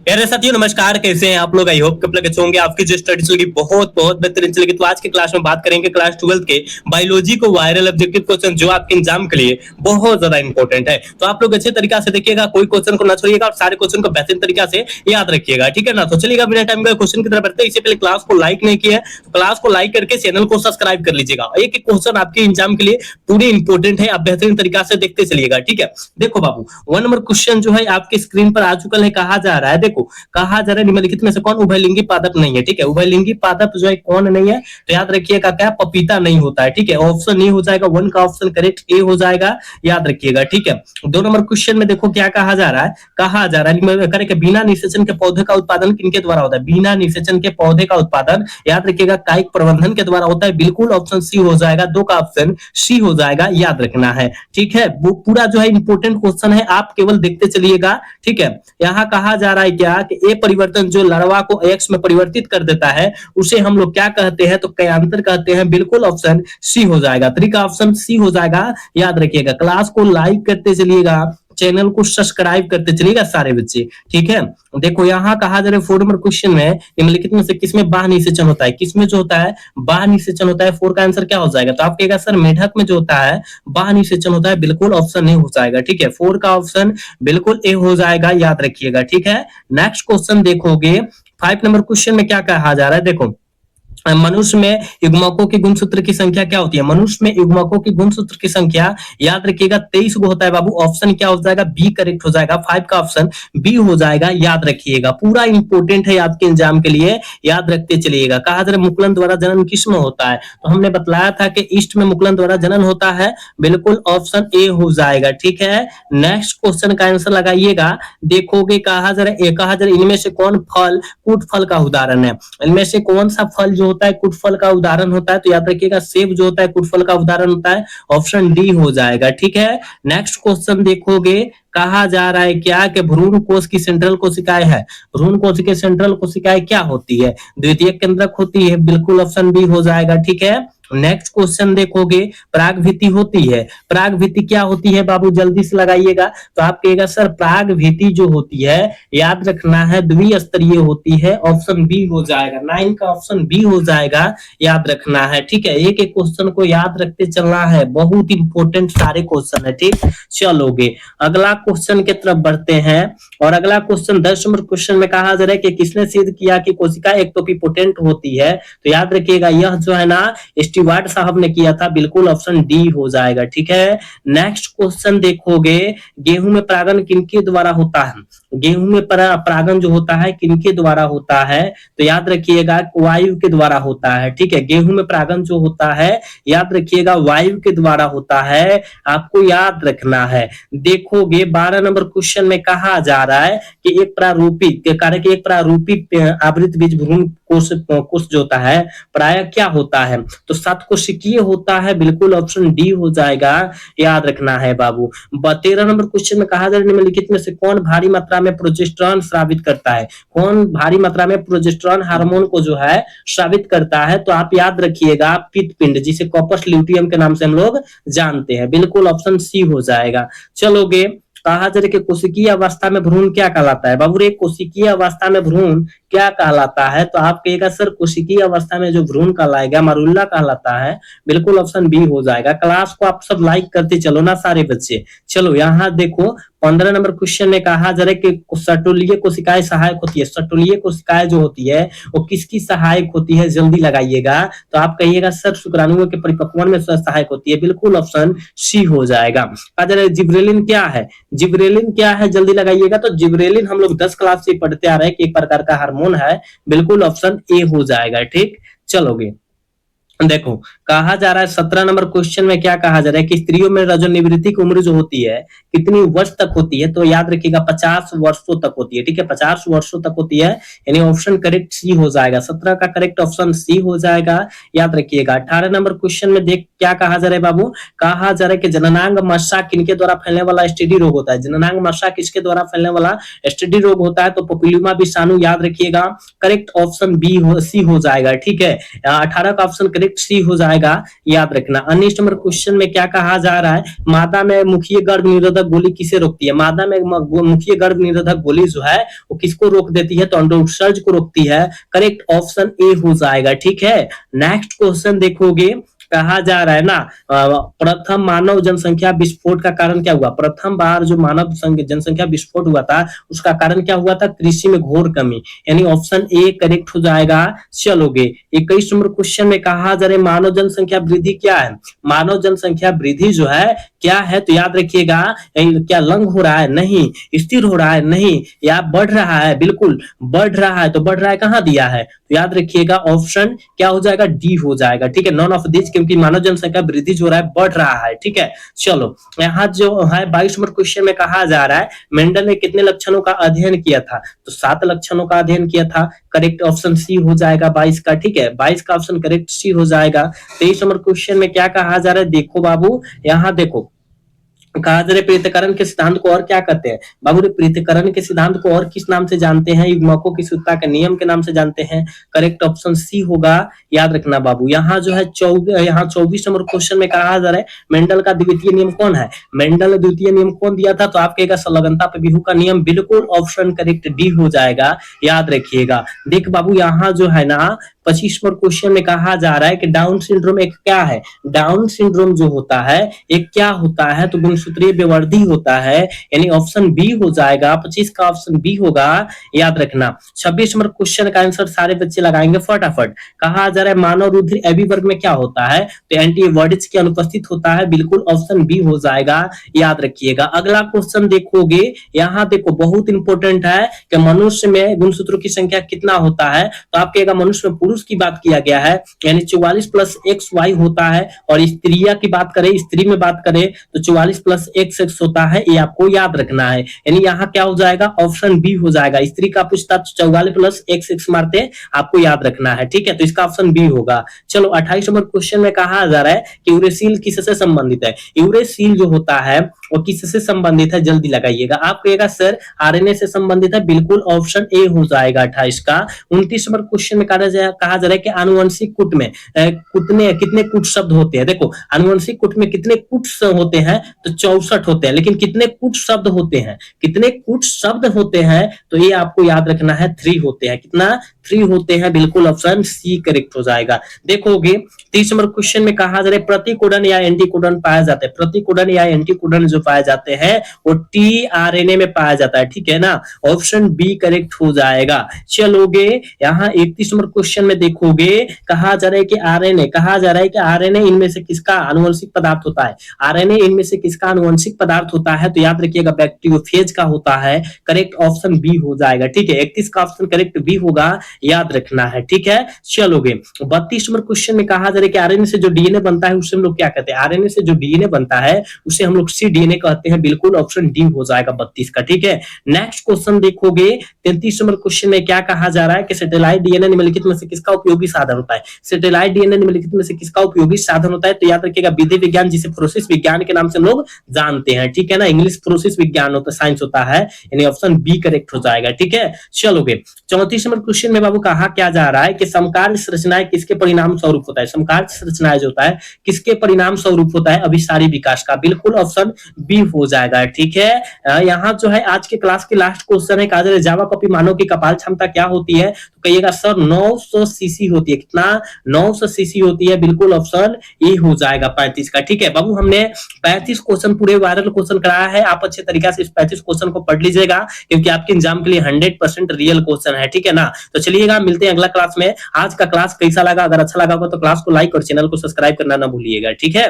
प्यारे साथियों नमस्कार, कैसे हैं आप लोग। आई होप कि अच्छे होंगे। आपकी जो स्टडी चलेगी बहुत बहुत बेहतरीन चलेगी। तो आज की क्लास में बात करेंगे क्लास 12 के बायोलॉजी को वायरल ऑब्जेक्टिव क्वेश्चन जो आपके एग्जाम के लिए बहुत ज्यादा इंपॉर्टेंट है। तो आप लोग अच्छे तरीके से देखिएगा, कोई क्वेश्चन को ना छोड़िएगा और सारे क्वेश्चन को बेहतरीन तरीके से याद रखिएगा, ठीक है ना। तो चलिएगा बिना टाइम का क्वेश्चन की तरफ बढ़ते हैं। इससे पहले क्लास को लाइक नहीं किया है तो क्लास को लाइक करके चैनल को सब्सक्राइब कर लीजिएगा। एक एक क्वेश्चन आपके एग्जाम के लिए पूरे इंपॉर्टेंट है, आप बेहतरीन तरीका से देखते चलिएगा, ठीक है। देखो बाबू, 1 नंबर क्वेश्चन जो है आपके स्क्रीन पर आ चुका है। कहा जा रहा है, देखो कहा जा रहा है निम्नलिखित में से कौन उभयलिंगी पादप नहीं है, ठीक है। उभयलिंगी पादप जो है कौन नहीं है, तो याद रखिएगा क्या, पपीता नहीं होता है, ठीक है। ऑप्शन ए हो जाएगा, 1 का ऑप्शन करेक्ट ए हो जाएगा, याद रखिएगा, ठीक है। 2 नंबर क्वेश्चन में देखो क्या कहा जा रहा है। कहा जा रहा है करेक्ट, बिना निषेचन के पौधे का उत्पादन किनके द्वारा होता है। बिना निषेचन के पौधे का उत्पादन याद रखिएगा कायिक प्रबंधन के द्वारा होता है। बिल्कुल ऑप्शन सी हो जाएगा, 2 का ऑप्शन सी हो जाएगा, याद रखना है, ठीक है। वो पूरा जो है इंपॉर्टेंट क्वेश्चन है, आप केवल देखते चलिएगा, ठीक है। यहाँ कहा जा रहा है क्या कि ए परिवर्तन जो larva को एक्स में परिवर्तित कर देता है उसे हम लोग क्या कहते हैं, तो कयांतर कहते हैं। बिल्कुल ऑप्शन सी हो जाएगा, 3 का ऑप्शन सी हो जाएगा, याद रखिएगा। क्लास को लाइक करते चलिएगा, चैनल को सब्सक्राइब करते चलिएगा सारे बच्चे, ठीक है। देखो यहाँ कहा जा रहा है 4 नंबर क्वेश्चन में निम्नलिखित में से किसमें बाह्य निषेचन होता है। किसमें जो होता है बाह्य निषेचन होता है। 4 का आंसर क्या हो जाएगा, तो आप कहेगा सर मेढक में जो होता है बाह्य निषेचन होता है। बिल्कुल ऑप्शन ए हो जाएगा, ठीक है। 4 का ऑप्शन बिल्कुल ए हो जाएगा, याद रखिएगा, ठीक है। नेक्स्ट क्वेश्चन देखोगे 5 नंबर क्वेश्चन में क्या कहा जा रहा है। देखो मनुष्य में युग्मकों की गुणसूत्र की संख्या क्या होती है। मनुष्य में युग्मकों की गुणसूत्र की संख्या याद रखिएगा 23 को होता है बाबू। ऑप्शन क्या हो जाएगा, बी करेक्ट हो जाएगा। 5 का ऑप्शन बी हो जाएगा, याद रखिएगा। पूरा इंपॉर्टेंट है आपके एग्जाम के लिए, याद रखते चलिएगा। कहा जरा मुकुलन द्वारा जनन किसमें होता है, तो हमने बतलाया था कि ईस्ट में मुकुलन द्वारा जनन होता है। बिल्कुल ऑप्शन ए हो जाएगा, ठीक है। नेक्स्ट क्वेश्चन का आंसर लगाइएगा। देखोगे कहा जरा इनमें से कौन फल कूट फल का उदाहरण है। इनमें से कौन सा फल जो होता है कुटफल का उदाहरण होता है, तो याद रखिएगा सेब जो होता है कुटफल का उदाहरण होता है। ऑप्शन डी हो जाएगा, ठीक है। नेक्स्ट क्वेश्चन देखोगे कहा जा रहा है क्या कि भ्रूण कोश की सेंट्रल कोशिकाएं है। भ्रूण कोश की सेंट्रल कोशिकाएं क्या होती है, द्वितीय केंद्रक होती है। बिल्कुल ऑप्शन बी हो जाएगा, ठीक है। नेक्स्ट क्वेश्चन देखोगे प्रागभिति होती है। प्रागभिति क्या होती है बाबू, जल्दी से लगाइएगा। तो आप कहेगा सर प्रागभिति जो होती है याद रखना है द्विस्तरीय होती है। ऑप्शन बी हो जाएगा, 9 का ऑप्शन बी हो जाएगा, याद रखना है, ठीक है। एक एक क्वेश्चन को याद रखते चलना है, बहुत इंपॉर्टेंट सारे क्वेश्चन है, ठीक। चलोगे अगला क्वेश्चन की तरफ बढ़ते हैं। और अगला क्वेश्चन 10 नंबर क्वेश्चन में कहा जा रहा है कि किसने सिद्ध किया कि कोशिका एक्टोपिपोटेंट होती है। तो याद रखिएगा यह जो है ना स्टीवार्ट साहब ने किया था। बिल्कुल ऑप्शन डी हो जाएगा, ठीक है। नेक्स्ट क्वेश्चन देखोगे गेहूं में परागण किनके द्वारा होता है। गेहूं में परागण जो होता है किनके द्वारा होता है, तो याद रखिएगा वायु के द्वारा होता है, ठीक है। गेहूं में परागण जो होता है याद रखिएगा वायु के द्वारा होता है, आपको याद रखना है। देखोगे 12 नंबर क्वेश्चन में कहा जा रहा है कि एक प्रारूपिक आवृत बीज भ्रूण कोश जो होता है प्राय क्या होता है, तो 7 कोशिकीय होता है। बिल्कुल ऑप्शन डी हो जाएगा, याद रखना है बाबू। 13 नंबर क्वेश्चन में कहा जा रहा है निम्नलिखित में से कौन भारी मात्रा में प्रोजेस्टेरॉन स्रावित करता है। कौन भारी मात्रा में प्रोजेस्टेरॉन हार्मोन को जो है स्रावित करता है, तो आप याद रखिएगा पित्तपिंड, जिसे कॉर्पस ल्यूटियम के नाम से हम लोग जानते हैं। बिल्कुल ऑप्शन सी हो जाएगा। चलोगे कहा जा रहा है कि कोशिकीय अवस्था में भ्रूण क्या कहलाता है। बाबू रे कोशिकीय अवस्था में भ्रूण क्या कहलाता है, तो आप कहेगा सर कोशिकीय अवस्था में जो भ्रूण कहलाएगा मरुल्ला कहलाता है। बिल्कुल ऑप्शन बी हो जाएगा। क्लास को आप सब लाइक करते चलो ना सारे बच्चे। चलो यहाँ देखो 15 नंबर क्वेश्चन में कहा जा रहा है कि सटोलीय कोशिकाएं सहायक होती है। सटोलीय कोशिकाएं जो होती है वो किसकी सहायक होती है, जल्दी लगाइएगा। तो आप कहिएगा सर शुक्राणुओं के परिपक्वन में सहायक होती है। बिल्कुल ऑप्शन सी हो जाएगा। कहा जा रहा है जिब्रेलिन क्या है। जिब्रेलिन क्या है, जल्दी लगाइएगा। तो जिब्रेलिन हम लोग 10 क्लास से पढ़ते आ रहे हैं कि एक प्रकार का हार्मोन है। बिल्कुल ऑप्शन ए हो जाएगा, ठीक। चलोगे देखो कहा जा रहा है 17 नंबर क्वेश्चन में क्या कहा जा रहा है कि स्त्रियों में रजोनिवृत्ति की उम्र जो होती है कितनी वर्ष तक होती है, तो याद रखिएगा 50 वर्षों तक होती है, ठीक है। 50 वर्षों तक होती है, यानी ऑप्शन करेक्ट सी हो जाएगा। 17 का करेक्ट ऑप्शन सी हो जाएगा, याद रखिएगा। 18 नंबर क्वेश्चन में देख क्या कहा जा रहा है बाबू, कहा जा रहा है कि जननांग मस्सा किनके द्वारा फैलने वाला एसटीडी रोग होता है। जननांग मस्सा किसके द्वारा फैलने वाला एसटीडी रोग होता है, तो पपिलिमा विषाणु, याद रखिएगा। करेक्ट ऑप्शन बी सी हो जाएगा, ठीक है। 18 का ऑप्शन करेक्ट सी हो जाएगा, याद रखना। नेक्स्ट नंबर क्वेश्चन में क्या कहा जा रहा है, मादा में मुखीय गर्भ निरोधक गोली किसे रोकती है? मादा में मुखीय गर्भ निरोधक गोली जो है वो किसको रोक देती है? तो अंडोत्सर्ज को रोकती है। करेक्ट ऑप्शन ए हो जाएगा, ठीक है। नेक्स्ट क्वेश्चन देखोगे, कहा जा रहा है ना, प्रथम मानव जनसंख्या विस्फोट का कारण क्या हुआ? प्रथम बार जो मानव जनसंख्या विस्फोट हुआ था उसका कारण क्या हुआ था? कृषि में घोर कमी, यानी ऑप्शन ए करेक्ट हो जाएगा। चलोगे 21 नंबर क्वेश्चन में कहा जा रहा है मानव जनसंख्या वृद्धि क्या है? मानव जनसंख्या वृद्धि जो है क्या है? तो याद रखिएगा, क्या लंघ हो रहा है? नहीं। स्थिर हो रहा है? नहीं। या बढ़ रहा है? बिल्कुल बढ़ रहा है। तो बढ़ रहा है कहाँ दिया है? तो याद रखिएगा ऑप्शन क्या हो जाएगा? डी हो जाएगा, ठीक है। नॉन ऑफ दिस, क्योंकि मानव जनसंख्या वृद्धि जो हो रहा है बढ़ रहा है, ठीक है। चलो यहाँ जो है 22 नंबर क्वेश्चन में कहा जा रहा है मेंडल ने कितने लक्षणों का अध्ययन किया था? तो 7 लक्षणों का अध्ययन किया था। करेक्ट ऑप्शन सी हो जाएगा 22 का, ठीक है। 22 का ऑप्शन करेक्ट सी हो जाएगा। 23 नंबर क्वेश्चन में क्या कहा जा रहा है? देखो बाबू, यहाँ देखो, कहा जा रहा है पृथक्करण के सिद्धांत को और क्या कहते हैं? बाबू रे, पृथक्करण के सिद्धांत को और किस नाम से जानते हैं? युग्मकों की शुद्धता के नियम के नाम से जानते हैं। करेक्ट ऑप्शन सी होगा, याद रखना बाबू। यहाँ जो है 24 नंबर क्वेश्चन में कहा जा रहा है मेंडल का द्वितीय नियम कौन है? मेंडल ने द्वितीय नियम कौन दिया था? तो आप कहेगा संलग्नता पे बिहू का नियम। बिल्कुल ऑप्शन करेक्ट डी हो जाएगा, याद रखिएगा। देख बाबू, यहाँ जो है ना 25 नंबर क्वेश्चन में कहा जा रहा है कि डाउन सिंड्रोम एक क्या है? डाउन सिंड्रोम जो होता है एक क्या होता है? तो गुणसूत्रीय विवर्धी होता है, यानी ऑप्शन बी हो जाएगा। 25 का ऑप्शन बी होगा, याद रखना। 26 नंबर क्वेश्चन का आंसर सारे बच्चे लगाएंगे फटाफट। कहा जा रहा है मानव रुधिर एबी वर्ग में क्या होता है? तो एंटीबॉडीज की अनुपस्थित होता है। बिल्कुल ऑप्शन बी हो जाएगा, याद रखिएगा। अगला क्वेश्चन देखोगे, यहाँ देखो बहुत इंपॉर्टेंट है कि मनुष्य में गुणसूत्रों की संख्या कितना होता है? तो आप कहेगा मनुष्य में पुरुष की बात किया गया है, यानी 44 प्लस एक्स वाई होता है। और स्त्रिया की बात करें, स्त्री में बात करें तो 44 प्लस एक्स एक्स होता है। ये आपको याद रखना है, यानी यहाँ क्या हो जाएगा? ऑप्शन बी हो जाएगा। स्त्री का पूछता तो 44 प्लस एक्स एक्स मारते, आपको याद रखना है, ठीक है। तो इसका ऑप्शन बी होगा। चलो 28 नंबर क्वेश्चन में कहा जा रहा है कि यूरेसिल किससे संबंधित है? यूरेसिल जो होता है वो किससे संबंधित है? जल्दी लगाइएगा। आप कहेगा सर आरएनए से संबंधित है। बिल्कुल ऑप्शन ए हो जाएगा 28 का। 29 नंबर क्वेश्चन में कहा जा रहा है कि आनुवंशिक कूट में कितने कूट शब्द होते हैं? देखो आनुवंशिक कूट में कितने कूट होते हैं? तो 64 होते हैं। लेकिन कितने कूट शब्द होते हैं? कितने कूट शब्द होते हैं? तो ये आपको याद रखना है 3 होते हैं। कितना? 3 होते हैं। बिल्कुल ऑप्शन सी करेक्ट हो जाएगा। देखोगे 30 नंबर क्वेश्चन में कहा जा रहा है प्रतिकोडन या एंटीकोडन पाया जाता है। प्रतिकोडन या एंटीकोडन जो पाए जाते हैं वो टीआरएनए में पाया जाता है, ठीक है ना। ऑप्शन बी करेक्ट हो जाएगा। चलोगे यहाँ 31 नंबर क्वेश्चन में देखोगे, कहा जा रहा है कि आरएनए, कहा जा रहा है कि आरएनए इनमें से किसका आनुवंशिक पदार्थ होता है? आरएनए इनमें से किसका आनुवंशिक पदार्थ होता है? तो याद रखिएगा बैक्टीरियोफेज का होता है। करेक्ट ऑप्शन बी हो जाएगा, ठीक है। 31 का ऑप्शन करेक्ट बी होगा, याद रखना है, ठीक है। चलोगे 32 नंबर क्वेश्चन में कहा जा रहा है कि आरएनए से जो डीएनए बनता है उसे हम लोग क्या कहते हैं? आरएनए से जो डीएनए बनता है उसे हम लोग सीडीएनए कहते हैं। बिल्कुल ऑप्शन डी हो जाएगा 32 का, ठीक है। नेक्स्ट क्वेश्चन देखोगे 33 नंबर क्वेश्चन में क्या कहा जा रहा है कि सैटेलाइट डीएनए निम्नलिखित में से किसका उपयोगी साधन होता है? सैटेलाइट डीएनए निम्नलिखित में से किसका उपयोगी साधन होता है? तो याद रखिएगा विधि विज्ञान, जिसे प्रोसेस विज्ञान के नाम से लोग जानते हैं, ठीक है ना। इंग्लिश प्रोसेस विज्ञान होता है, साइंस होता है, यानी ऑप्शन बी करेक्ट हो जाएगा, ठीक है। चलोगे 34 नंबर क्वेश्चन में बाबू कहा क्या जा रहा है कि समकार्य संरचनाएं किसके परिणाम स्वरूप होता है? समकार्य संरचनाएं जो होता है किसके परिणाम स्वरूप होता है? अभिसारी विकास का। बिल्कुल ऑप्शन बी हो जाएगा, ठीक है। यहाँ जो है आज के क्लास के लास्ट क्वेश्चन है, कहा जा रहा है जावा कॉपी मानव की कपाल क्षमता क्या होती है? तो कहिएगा सर 900 सीसी होती है। कितना? 900 सीसी होती है। बिल्कुल ऑप्शन ए हो जाएगा 35 का, ठीक है। बाबू हमने 35 क्वेश्चन पूरे वायरल क्वेश्चन कराया है। आप अच्छे तरीके से इस 35 क्वेश्चन को पढ़ लीजिएगा, क्योंकि आपके एग्जाम के लिए 100% रियल क्वेश्चन है, ठीक है ना। तो चलिएगा मिलते हैं अगला क्लास में। आज का क्लास कैसा लगा? अगर अच्छा लगा हो तो क्लास को लाइक और चैनल को सब्सक्राइब करना ना भूलिएगा, ठीक है।